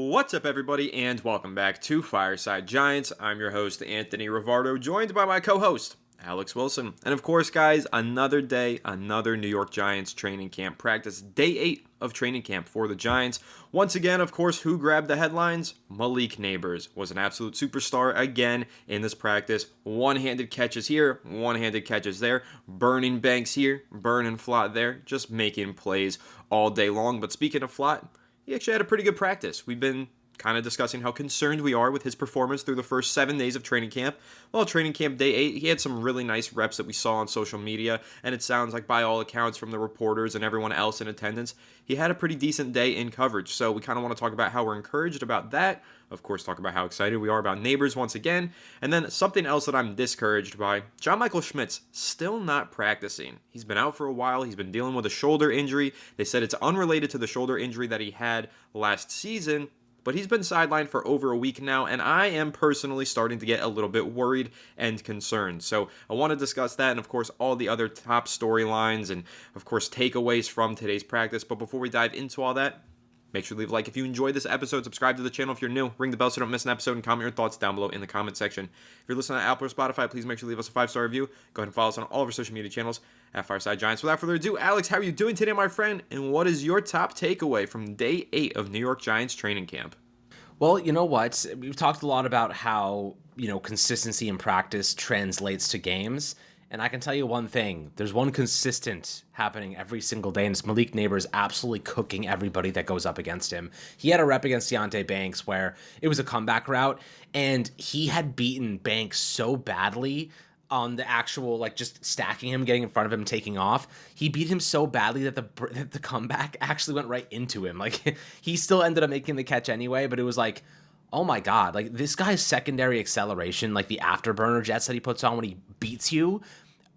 What's up, everybody, and welcome back to Fireside Giants. I'm your host, Anthony Rivardo, joined by my co-host, Alex Wilson. And of course, guys, another day, another New York Giants training camp practice. Day 8 of training camp for the Giants. Once again, of course, who grabbed the headlines? Malik Nabers was an absolute superstar again in this practice. One-handed catches here, one-handed catches there. Burning banks here, burning Flott there. Just making plays all day long. But speaking of Flott, he actually had a pretty good practice. We've been kind of discussing how concerned we are with his performance through the first 7 days of training camp. Well, training camp day 8, he had some really nice reps that we saw on social media, and it sounds like by all accounts from the reporters and everyone else in attendance, he had a pretty decent day in coverage. So we kind of want to talk about how we're encouraged about that. Of course, talk about how excited we are about Nabers once again. And then something else that I'm discouraged by, John Michael Schmitz still not practicing. He's been out for a while. He's been dealing with a shoulder injury. They said it's unrelated to the shoulder injury that he had last season, but he's been sidelined for over a week now, and I am personally starting to get a little bit worried and concerned. So I want to discuss that and, of course, all the other top storylines and, of course, takeaways from today's practice. But before we dive into all that, make sure to leave a like if you enjoyed this episode, subscribe to the channel if you're new, ring the bell so you don't miss an episode, and comment your thoughts down below in the comment section. If you're listening to Apple or Spotify, please make sure to leave us a 5-star review. Go ahead and follow us on all of our social media channels at Fireside Giants. Without further ado, Alex, how are you doing today, my friend? And what is your top takeaway from day 8 of New York Giants training camp? Well, you know what? We've talked a lot about how, consistency in practice translates to games. And I can tell you one thing. There's one consistent happening every single day, and it's Malik Nabers absolutely cooking everybody that goes up against him. He had a rep against Deonte Banks where it was a comeback route, and he had beaten Banks so badly on the actual, just stacking him, getting in front of him, taking off. He beat him so badly that the comeback actually went right into him. He still ended up making the catch anyway, but it was like, oh my God, this guy's secondary acceleration, the afterburner jets that he puts on when he beats you.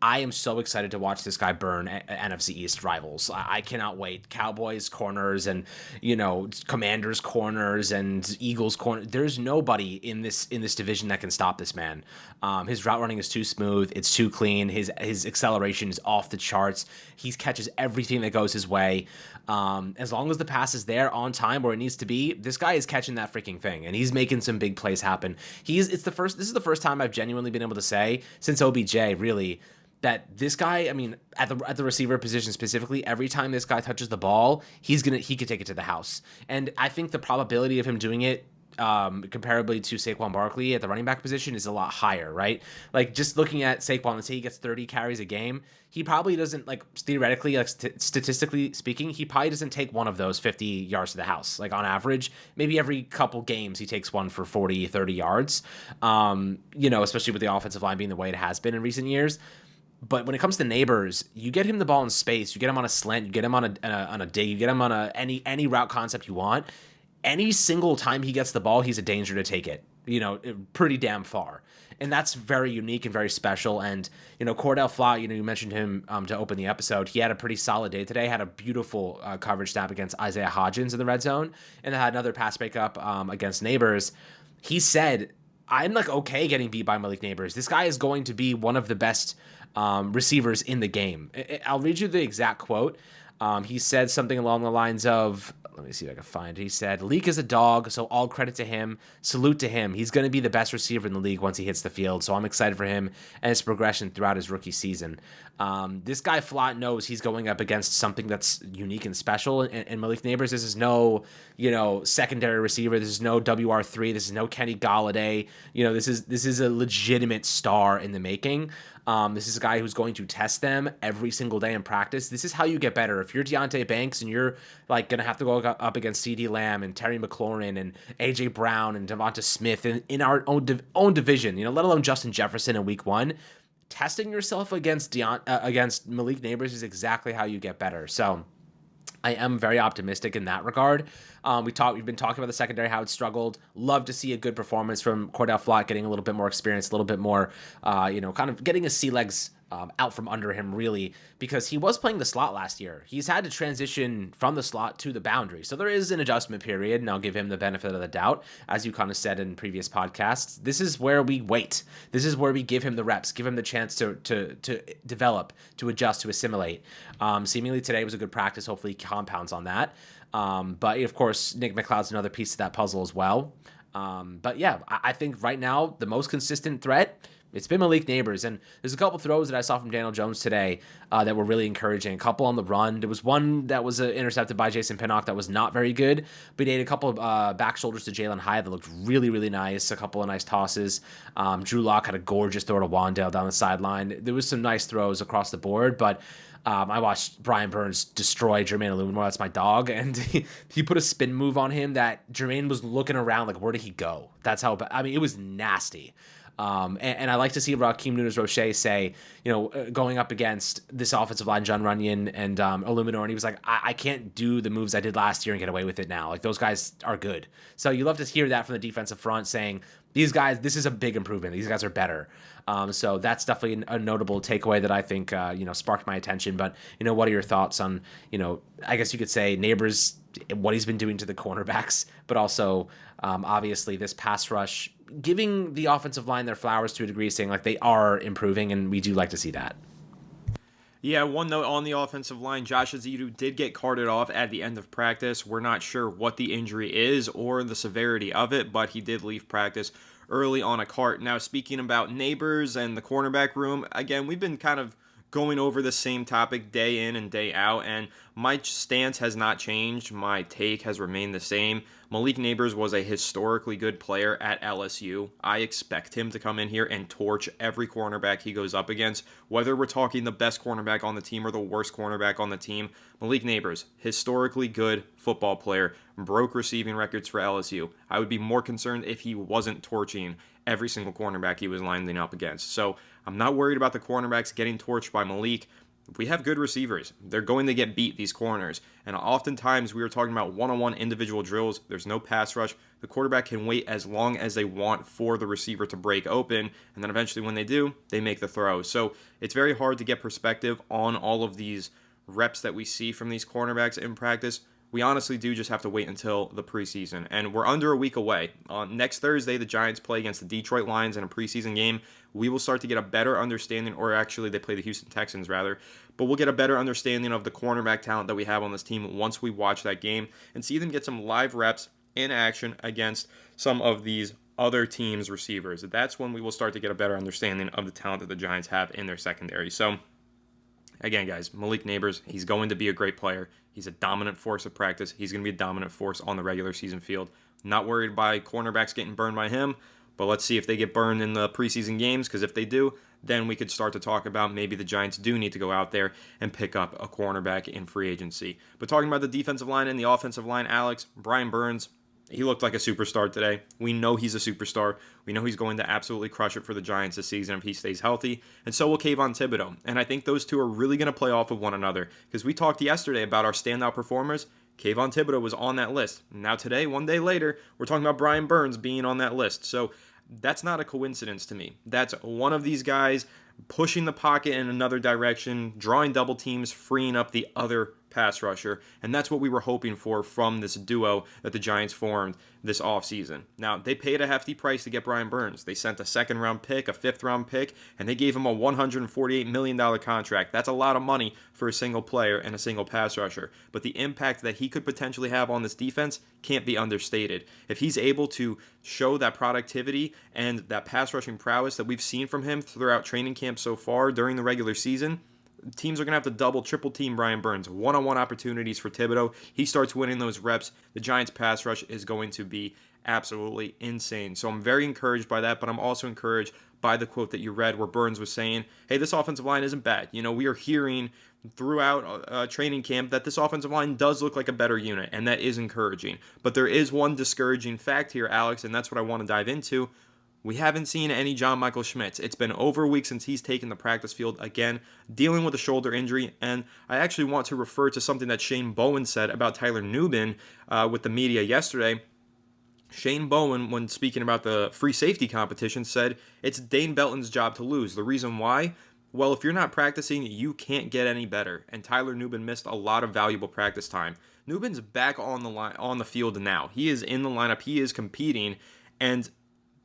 I am so excited to watch this guy burn NFC East rivals. I cannot wait. Cowboys corners and, Commanders corners and Eagles corner. There's nobody in this division that can stop this man. His route running is too smooth. It's too clean. His acceleration is off the charts. He catches everything that goes his way. As long as the pass is there on time where it needs to be, this guy is catching that freaking thing, and he's making some big plays happen. This is the first time I've genuinely been able to say since OBJ, really, that this guy, at the receiver position specifically, every time this guy touches the ball, he could take it to the house. And I think the probability of him doing it comparably to Saquon Barkley at the running back position is a lot higher, right? Just looking at Saquon, let's say he gets 30 carries a game, he probably doesn't, theoretically, statistically speaking, he probably doesn't take one of those 50 yards to the house. On average, maybe every couple games he takes one for 40, 30 yards, especially with the offensive line being the way it has been in recent years. But when it comes to Nabers, you get him the ball in space, you get him on a slant, you get him on a dig, you get him on any route concept you want. Any single time he gets the ball, he's a danger to take it, pretty damn far. And that's very unique and very special. And, Cordell Flott, you mentioned him to open the episode. He had a pretty solid day today, had a beautiful coverage snap against Isaiah Hodgins in the red zone, and had another pass breakup against Nabers. He said, I'm okay getting beat by Malik Nabers. This guy is going to be one of the best receivers in the game. I'll read you the exact quote. He said something along the lines of, let me see if I can find it. He said, Leak is a dog, so all credit to him. Salute to him. He's going to be the best receiver in the league once he hits the field, so I'm excited for him and his progression throughout his rookie season. This guy Flott knows he's going up against something that's unique and special, and Malik Nabers, this is no, secondary receiver. This is no WR3. This is no Kenny Galladay. This is a legitimate star in the making. This is a guy who's going to test them every single day in practice. This is how you get better. If you're Deonte Banks and you're going to have to go up against CeeDee Lamb and Terry McLaurin and AJ Brown and Devonta Smith in our own division, let alone Justin Jefferson in week 1, testing yourself against Malik Nabers is exactly how you get better. So I am very optimistic in that regard. We've been talking about the secondary, how it struggled. Love to see a good performance from Cordell Flott, getting a little bit more experience, a little bit more, kind of getting his sea legs out from under him, really, because he was playing the slot last year. He's had to transition from the slot to the boundary. So there is an adjustment period, and I'll give him the benefit of the doubt. As you kind of said in previous podcasts, this is where we wait. This is where we give him the reps, give him the chance to develop, to adjust, to assimilate. Seemingly today was a good practice. Hopefully he compounds on that. But of course, Nick McLeod's another piece to that puzzle as well. But yeah, I think right now the most consistent threat, it's been Malik Nabers. And there's a couple throws that I saw from Daniel Jones today that were really encouraging. A couple on the run. There was one that was intercepted by Jason Pinnock that was not very good, but he had a couple of back shoulders to Jalen Hyatt that looked really, really nice. A couple of nice tosses. Drew Lock had a gorgeous throw to Wandale down the sideline. There was some nice throws across the board, but I watched Brian Burns destroy Jermaine Illuminor. That's my dog. And he put a spin move on him that Jermaine was looking around like, where did he go? That's how, I mean, it was nasty. And I like to see Raheem Nunez-Roche say, going up against this offensive line, John Runyon and Illuminor, and he was like, I can't do the moves I did last year and get away with it now. Like, those guys are good. So you love to hear that from the defensive front saying, these guys, this is a big improvement. These guys are better. So that's definitely a notable takeaway that I think, sparked my attention. But, what are your thoughts on, I guess you could say Nabers, what he's been doing to the cornerbacks, but also obviously this pass rush, giving the offensive line their flowers to a degree, saying like they are improving, and we do like to see that. Yeah, one note on the offensive line, Josh Azidu did get carted off at the end of practice. We're not sure what the injury is or the severity of it, but he did leave practice early on a cart. Now, speaking about Nabers and the cornerback room, again, we've been kind of going over the same topic day in and day out, and my stance has not changed. My take has remained the same. Malik Nabers was a historically good player at LSU. I expect him to come in here and torch every cornerback he goes up against, whether we're talking the best cornerback on the team or the worst cornerback on the team. Malik Nabers, historically good football player, broke receiving records for LSU. I would be more concerned if he wasn't torching every single cornerback he was lining up against. So I'm not worried about the cornerbacks getting torched by Malik. We have good receivers. They're going to get beat, these corners. And oftentimes we are talking about one-on-one individual drills. There's no pass rush. The quarterback can wait as long as they want for the receiver to break open. And then eventually when they do, they make the throw. So it's very hard to get perspective on all of these reps that we see from these cornerbacks in practice. We honestly do just have to wait until the preseason. And we're under a week away. Next Thursday, the Giants play against the Detroit Lions in a preseason game. We will start to get a better understanding, or actually they play the Houston Texans rather, but we'll get a better understanding of the cornerback talent that we have on this team once we watch that game and see them get some live reps in action against some of these other teams' receivers. That's when we will start to get a better understanding of the talent that the Giants have in their secondary. So again, guys, Malik Nabers, he's going to be a great player. He's a dominant force of practice. He's going to be a dominant force on the regular season field. Not worried by cornerbacks getting burned by him, but let's see if they get burned in the preseason games, because if they do, then we could start to talk about maybe the Giants do need to go out there and pick up a cornerback in free agency. But talking about the defensive line and the offensive line, Alex, Brian Burns, he looked like a superstar today. We know he's a superstar. We know he's going to absolutely crush it for the Giants this season if he stays healthy. And so will Kayvon Thibodeaux. And I think those two are really going to play off of one another, because we talked yesterday about our standout performers. Kayvon Thibodeaux was on that list. Now today, one day later, we're talking about Brian Burns being on that list. So that's not a coincidence to me. That's one of these guys pushing the pocket in another direction, drawing double teams, freeing up the other pass rusher, and that's what we were hoping for from this duo that the Giants formed this offseason. Now, they paid a hefty price to get Brian Burns. They sent a second-round pick, a fifth-round pick, and they gave him a $148 million contract. That's a lot of money for a single player and a single pass rusher, but the impact that he could potentially have on this defense can't be understated. If he's able to show that productivity and that pass rushing prowess that we've seen from him throughout training camp so far during the regular season, teams are going to have to double, triple team Brian Burns. One-on-one opportunities for Thibodeaux. He starts winning those reps. The Giants' pass rush is going to be absolutely insane. So I'm very encouraged by that, but I'm also encouraged by the quote that you read where Burns was saying, hey, this offensive line isn't bad. We are hearing throughout training camp that this offensive line does look like a better unit, and that is encouraging. But there is one discouraging fact here, Alex, and that's what I want to dive into. We haven't seen any John Michael Schmitz. It's been over a week since he's taken the practice field again, dealing with a shoulder injury. And I actually want to refer to something that Shane Bowen said about Tyler Nubin with the media yesterday. Shane Bowen, when speaking about the free safety competition, said it's Dane Belton's job to lose. The reason why? Well, if you're not practicing, you can't get any better. And Tyler Nubin missed a lot of valuable practice time. Nubin's back on the field now. He is in the lineup. He is competing. And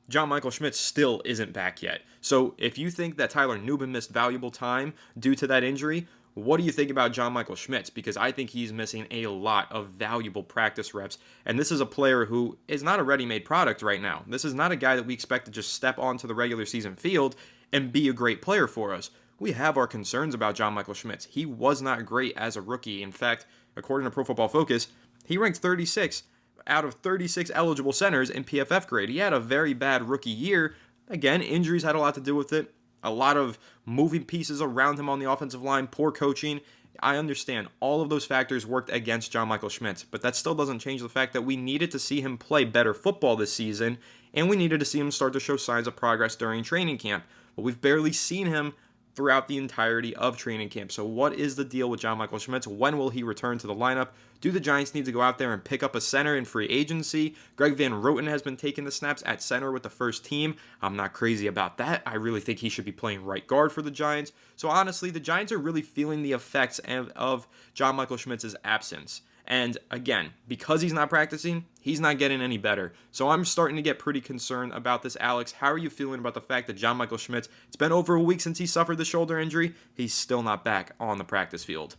John Michael Schmitz still isn't back yet. So if you think that Tyler Nubin missed valuable time due to that injury, What do you think about John Michael Schmitz? Because I think he's missing a lot of valuable practice reps. And this is a player who is not a ready-made product right now. This is not a guy that we expect to just step onto the regular season field and be a great player for us. We have our concerns about John Michael Schmitz. He was not great as a rookie. In fact, according to Pro Football Focus, he ranked 36 out of 36 eligible centers in PFF grade. He had a very bad rookie year. Again, injuries had a lot to do with it. A lot of moving pieces around him on the offensive line, poor coaching. I understand all of those factors worked against John Michael Schmitz, but that still doesn't change the fact that we needed to see him play better football this season, and we needed to see him start to show signs of progress during training camp. But we've barely seen him throughout the entirety of training camp. So what is the deal with John Michael Schmitz? When will he return to the lineup? Do the Giants need to go out there and pick up a center in free agency? Greg Van Roten has been taking the snaps at center with the first team. I'm not crazy about that. I really think he should be playing right guard for the Giants. So honestly, the Giants are really feeling the effects of John Michael Schmitz's absence. And again, because he's not practicing, he's not getting any better. So I'm starting to get pretty concerned about this, Alex. How are you feeling about the fact that John Michael Schmitz, it's been over a week since he suffered the shoulder injury, he's still not back on the practice field?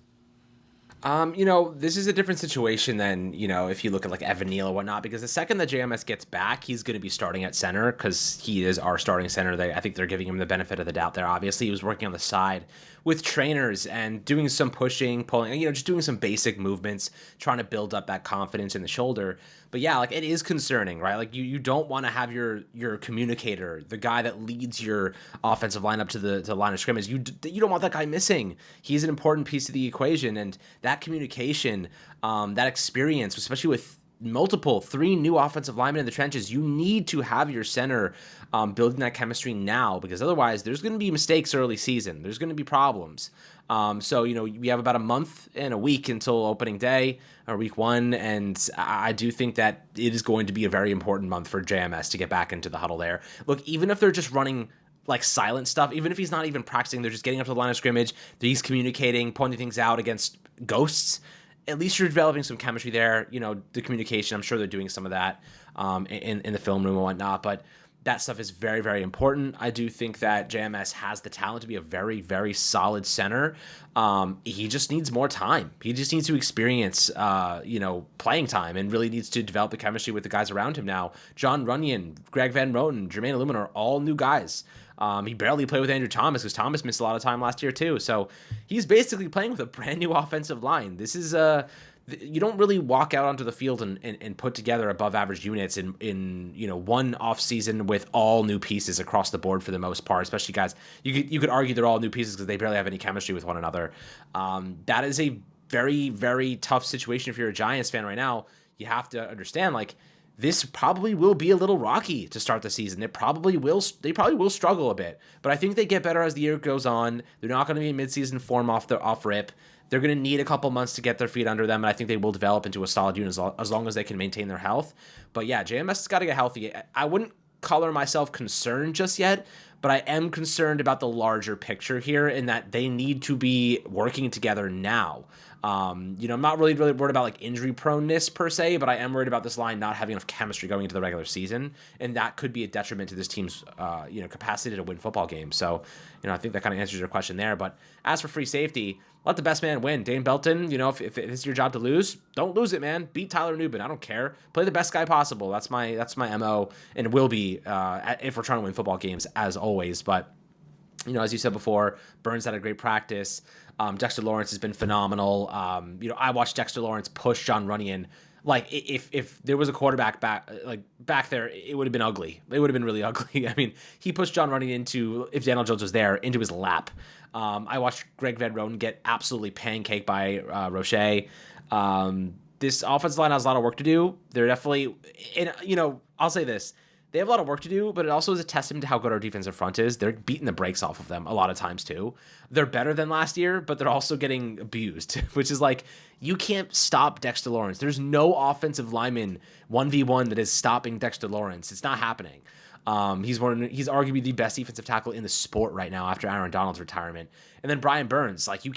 This is a different situation than, if you look at like Evan Neal or whatnot, because the second that JMS gets back, he's going to be starting at center because he is our starting center. I think they're giving him the benefit of the doubt there. Obviously, he was working on the side with trainers and doing some pushing, pulling, just doing some basic movements, trying to build up that confidence in the shoulder. But yeah, like it is concerning, right? Like you don't want to have your communicator, the guy that leads your offensive line up to the line of scrimmage. You don't want that guy missing. He's an important piece of the equation, and that communication, that experience, especially with three new offensive linemen in the trenches, you need to have your center building that chemistry now, because otherwise there's going to be mistakes early season. There's going to be problems. So we have about a month and a week until opening day or week one, and I do think that it is going to be a very important month for JMS to get back into the huddle there. Look, even if they're just running like silent stuff, even if he's not even practicing, they're just getting up to the line of scrimmage, he's communicating, pointing things out against ghosts, at least you're developing some chemistry there. The communication, I'm sure they're doing some of that in the film room and whatnot, but that stuff is very, very important. I do think that JMS has the talent to be a very, very solid center. He just needs more time. He just needs to experience, playing time, and really needs to develop the chemistry with the guys around him now. John Runyon, Greg Van Roten, Jermaine Illumin are all new guys. He barely played with Andrew Thomas because Thomas missed a lot of time last year too. So he's basically playing with a brand new offensive line. This is you don't really walk out onto the field and put together above average units in one off season with all new pieces across the board for the most part, especially guys. You could argue they're all new pieces because they barely have any chemistry with one another. That is a very, very tough situation if you're a Giants fan right now. You have to understand, like, this probably will be a little rocky to start the season. They probably will struggle a bit, but I think they get better as the year goes on. They're not going to be in midseason form off rip. They're going to need a couple months to get their feet under them, and I think they will develop into a solid unit as long as they can maintain their health. But yeah, JMS has got to get healthy. I wouldn't color myself concerned just yet, but I am concerned about the larger picture here in that they need to be working together now. I'm not really worried about like injury proneness per se, but I am worried about this line not having enough chemistry going into the regular season, and that could be a detriment to this team's capacity to win football games. So, I think that kind of answers your question there. But as for free safety, let the best man win. Dane Belton, if it's your job to lose, don't lose it, man. Beat Tyler Nubin. I don't care. Play the best guy possible. That's my MO, and it will be if we're trying to win football games, as always. But as you said before, Burns had a great practice. Dexter Lawrence has been phenomenal. I watched Dexter Lawrence push John Runyon. Like, if there was a quarterback back there, it would have been ugly. It would have been really ugly. I mean, he pushed John Runyon if Daniel Jones was there, into his lap. I watched Greg Van Roten get absolutely pancaked by Roche. This offensive line has a lot of work to do. They're definitely, I'll say this. They have a lot of work to do, but it also is a testament to how good our defensive front is. They're beating the brakes off of them a lot of times too. They're better than last year, but they're also getting abused, which is like, you can't stop Dexter Lawrence. There's no offensive lineman 1v1 that is stopping Dexter Lawrence. It's not happening. He's arguably the best defensive tackle in the sport right now after Aaron Donald's retirement. And then Brian Burns, like you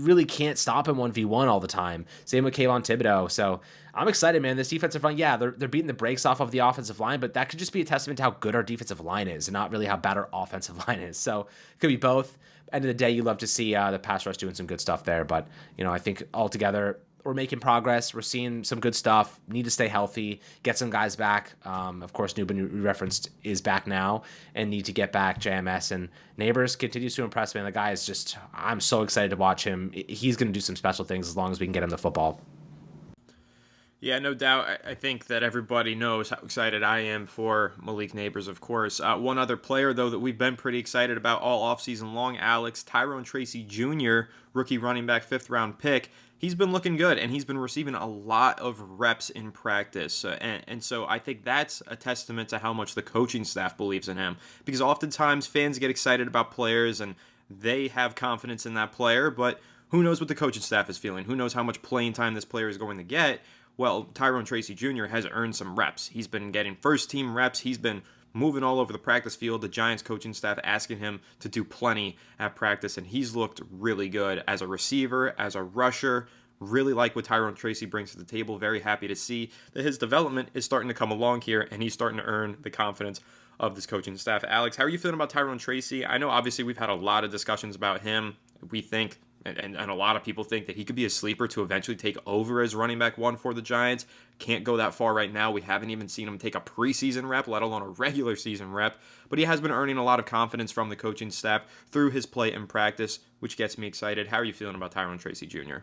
really can't stop him 1v1 all the time. Same with Kayvon Thibodeau. So I'm excited, man. This defensive line, yeah, they're beating the brakes off of the offensive line, but that could just be a testament to how good our defensive line is and not really how bad our offensive line is. So it could be both. End of the day, you love to see the pass rush doing some good stuff there. But, I think altogether, we're making progress. We're seeing some good stuff. Need to stay healthy, get some guys back. Of course, Newbin, we referenced, is back now and need to get back JMS. And Nabers continues to impress me. And the guy is just, I'm so excited to watch him. He's going to do some special things as long as we can get him the football. Yeah, no doubt. I think that everybody knows how excited I am for Malik Nabers, of course. One other player, though, that we've been pretty excited about all offseason long, Alex, Tyrone Tracy Jr., rookie running back, 5th-round pick. He's been looking good, and he's been receiving a lot of reps in practice. And so I think that's a testament to how much the coaching staff believes in him. Because oftentimes fans get excited about players, and they have confidence in that player, but who knows what the coaching staff is feeling? Who knows how much playing time this player is going to get? Well, Tyrone Tracy Jr. has earned some reps. He's been getting first-team reps. He's been moving all over the practice field. The Giants coaching staff asking him to do plenty at practice, and he's looked really good as a receiver, as a rusher. Really like what Tyrone Tracy brings to the table. Very happy to see that his development is starting to come along here, and he's starting to earn the confidence of this coaching staff. Alex, how are you feeling about Tyrone Tracy? I know obviously we've had a lot of discussions about him. We think and a lot of people think that he could be a sleeper to eventually take over as running back 1 for the Giants. Can't go that far right now. We haven't even seen him take a preseason rep, let alone a regular season rep. But he has been earning a lot of confidence from the coaching staff through his play in practice, which gets me excited. How are you feeling about Tyrone Tracy Jr.?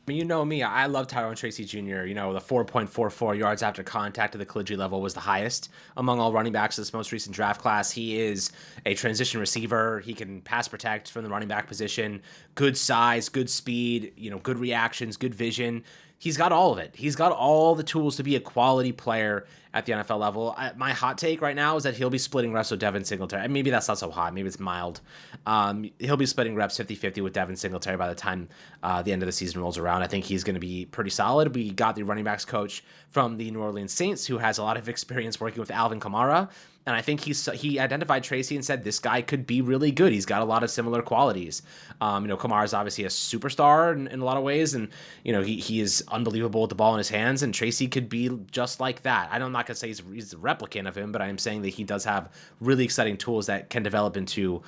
You know me, I love Tyrone Tracy Jr. The 4.44 yards after contact at the collegiate level was the highest among all running backs in this most recent draft class. He is a transition receiver. He can pass protect from the running back position. Good size, good speed, good reactions, good vision. He's got all of it. He's got all the tools to be a quality player at the NFL level. My hot take right now is that he'll be splitting reps with Devin Singletary. Maybe that's not so hot. Maybe it's mild. He'll be splitting reps 50-50 with Devin Singletary by the time the end of the season rolls around. I think he's going to be pretty solid. We got the running backs coach from the New Orleans Saints who has a lot of experience working with Alvin Kamara. And I think he identified Tracy and said this guy could be really good. He's got a lot of similar qualities. Kamara is obviously a superstar in a lot of ways, and he is unbelievable with the ball in his hands. And Tracy could be just like that. I'm not gonna say he's a replicant of him, but I am saying that he does have really exciting tools that can develop into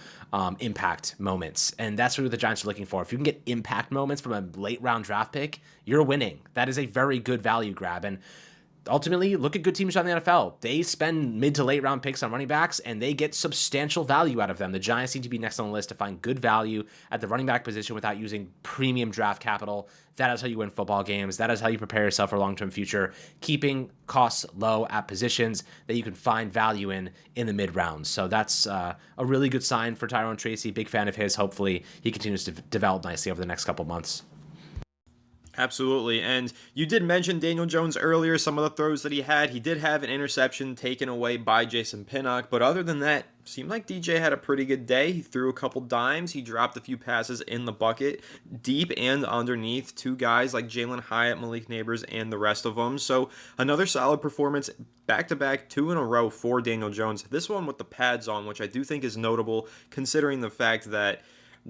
impact moments, and that's what the Giants are looking for. If you can get impact moments from a late round draft pick, you're winning. That is a very good value grab, and ultimately, look at good teams around the NFL. They spend mid to late round picks on running backs, and they get substantial value out of them. The Giants need to be next on the list to find good value at the running back position without using premium draft capital. That is how you win football games. That is how you prepare yourself for a long-term future, keeping costs low at positions that you can find value in the mid-rounds. So that's a really good sign for Tyrone Tracy. Big fan of his. Hopefully, he continues to develop nicely over the next couple months. Absolutely. And you did mention Daniel Jones earlier, some of the throws that he had. He did have an interception taken away by Jason Pinnock, but other than that, seemed like DJ had a pretty good day. He threw a couple dimes. He dropped a few passes in the bucket, deep and underneath, two guys like Jalen Hyatt, Malik Nabers, and the rest of them. So another solid performance, back-to-back, 2 in a row for Daniel Jones. This one with the pads on, which I do think is notable considering the fact that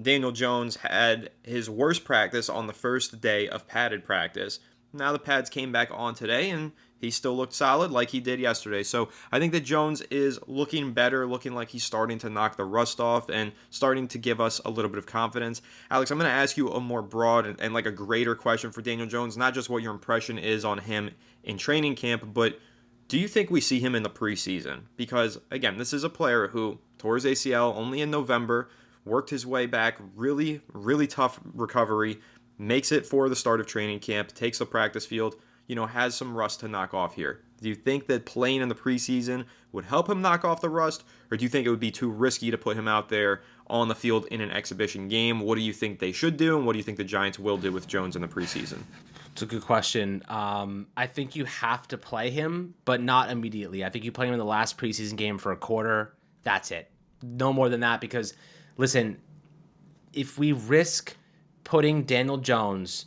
Daniel Jones had his worst practice on the first day of padded practice. Now the pads came back on today, and he still looked solid like he did yesterday. So I think that Jones is looking better, looking like he's starting to knock the rust off and starting to give us a little bit of confidence. Alex, I'm going to ask you a more broad and like a greater question for Daniel Jones, not just what your impression is on him in training camp, but do you think we see him in the preseason? Because, again, this is a player who tore his ACL only in November, worked his way back, really, really tough recovery, makes it for the start of training camp, takes the practice field, has some rust to knock off here. Do you think that playing in the preseason would help him knock off the rust, or do you think it would be too risky to put him out there on the field in an exhibition game? What do you think they should do, and what do you think the Giants will do with Jones in the preseason? It's a good question. I think you have to play him, but not immediately. I think you play him in the last preseason game for a quarter. That's it. No more than that, because listen, if we risk putting Daniel Jones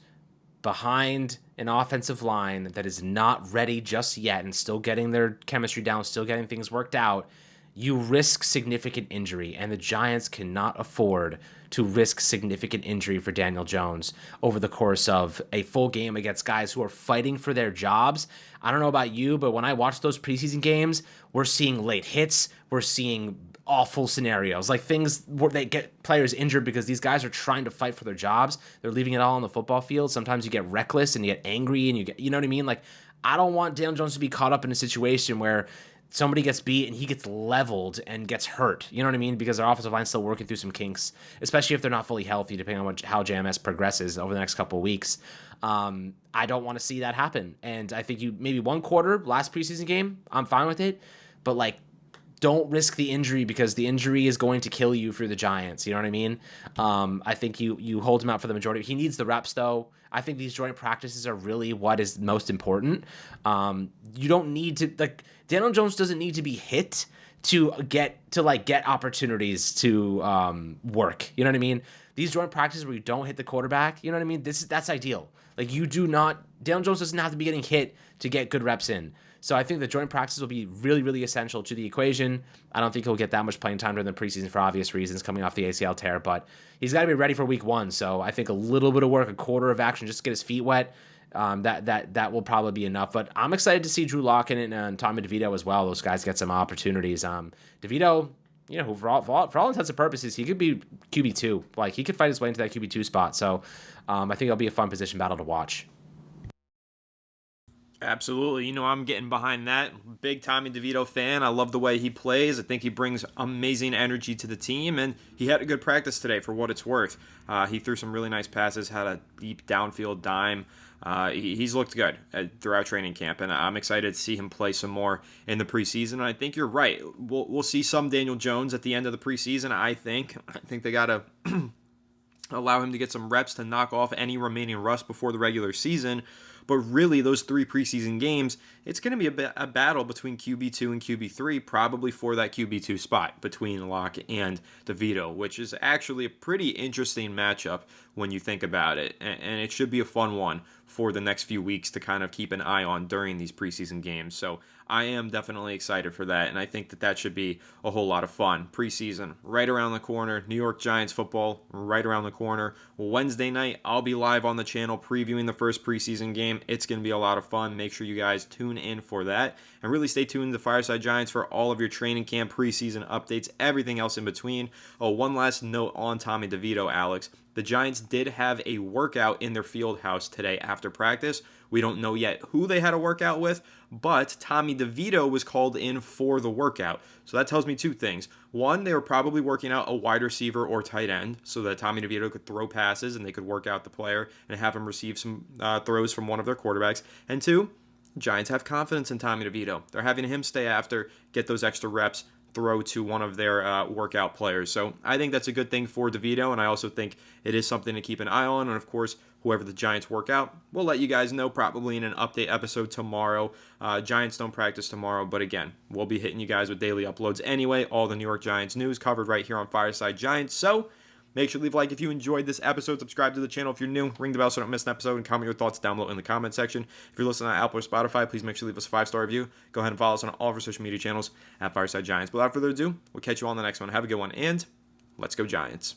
behind an offensive line that is not ready just yet and still getting their chemistry down, still getting things worked out, you risk significant injury, and the Giants cannot afford to risk significant injury for Daniel Jones over the course of a full game against guys who are fighting for their jobs. I don't know about you, but when I watch those preseason games, we're seeing late hits, we're seeing awful scenarios, like things where they get players injured because these guys are trying to fight for their jobs. They're leaving it all on the football field. Sometimes you get reckless and you get angry and you know what I mean? Like, I don't want Daniel Jones to be caught up in a situation where somebody gets beat and he gets leveled and gets hurt. You know what I mean? Because their offensive line's still working through some kinks, especially if they're not fully healthy, depending on how JMS progresses over the next couple of weeks. I don't want to see that happen. And I think maybe one quarter, last preseason game, I'm fine with it. But like, don't risk the injury, because the injury is going to kill you for the Giants. You know what I mean? I think you hold him out for the majority. He needs the reps, though. I think these joint practices are really what is most important. You don't need to, like, Daniel Jones doesn't need to be hit to get opportunities to work. You know what I mean? These joint practices where you don't hit the quarterback, you know what I mean? That's ideal. Like, Daniel Jones doesn't have to be getting hit to get good reps in. So I think the joint practice will be really, really essential to the equation. I don't think he'll get that much playing time during the preseason for obvious reasons, coming off the ACL tear, but he's got to be ready for week 1. So I think a little bit of work, a quarter of action, just to get his feet wet, that will probably be enough. But I'm excited to see Drew Lock and Tommy DeVito as well. Those guys get some opportunities. DeVito, you know, for all intents and purposes, he could be QB2. Like, he could fight his way into that QB2 spot. So I think it'll be a fun position battle to watch. Absolutely. You know, I'm getting behind that. Big Tommy DeVito fan. I love the way he plays. I think he brings amazing energy to the team, and he had a good practice today for what it's worth. He threw some really nice passes, had a deep downfield dime. He's looked good throughout training camp, and I'm excited to see him play some more in the preseason. And I think you're right. We'll see some Daniel Jones at the end of the preseason, I think. I think they got to allow him to get some reps to knock off any remaining rust before the regular season. But really, those 3 preseason games, it's going to be a battle between QB2 and QB3, probably for that QB2 spot between Locke and DeVito, which is actually a pretty interesting matchup when you think about it. And it should be a fun one for the next few weeks to kind of keep an eye on during these preseason games. So I am definitely excited for that, and I think that should be a whole lot of fun. Preseason, right around the corner. New York Giants football, right around the corner. Wednesday night, I'll be live on the channel previewing the first preseason game. It's going to be a lot of fun. Make sure you guys tune in for that, and really stay tuned to Fireside Giants for all of your training camp preseason updates, everything else in between. Oh, one last note on Tommy DeVito, Alex. The Giants did have a workout in their field house today after practice. We don't know yet who they had a workout with, but Tommy DeVito was called in for the workout. So that tells me 2 things. One, they were probably working out a wide receiver or tight end so that Tommy DeVito could throw passes and they could work out the player and have him receive some throws from one of their quarterbacks. And 2, Giants have confidence in Tommy DeVito. They're having him stay after, get those extra reps, throw to one of their workout players. So I think that's a good thing for DeVito, and I also think it is something to keep an eye on. And of course, whoever the Giants work out, we'll let you guys know probably in an update episode tomorrow. Giants don't practice tomorrow, but again, we'll be hitting you guys with daily uploads anyway. All the New York Giants news covered right here on Fireside Giants. So make sure to leave a like if you enjoyed this episode. Subscribe to the channel if you're new. Ring the bell so you don't miss an episode, and comment your thoughts down below in the comment section. If you're listening on Apple or Spotify, please make sure to leave us a 5-star review. Go ahead and follow us on all of our social media channels at Fireside Giants. But without further ado, we'll catch you on the next one. Have a good one, and let's go Giants.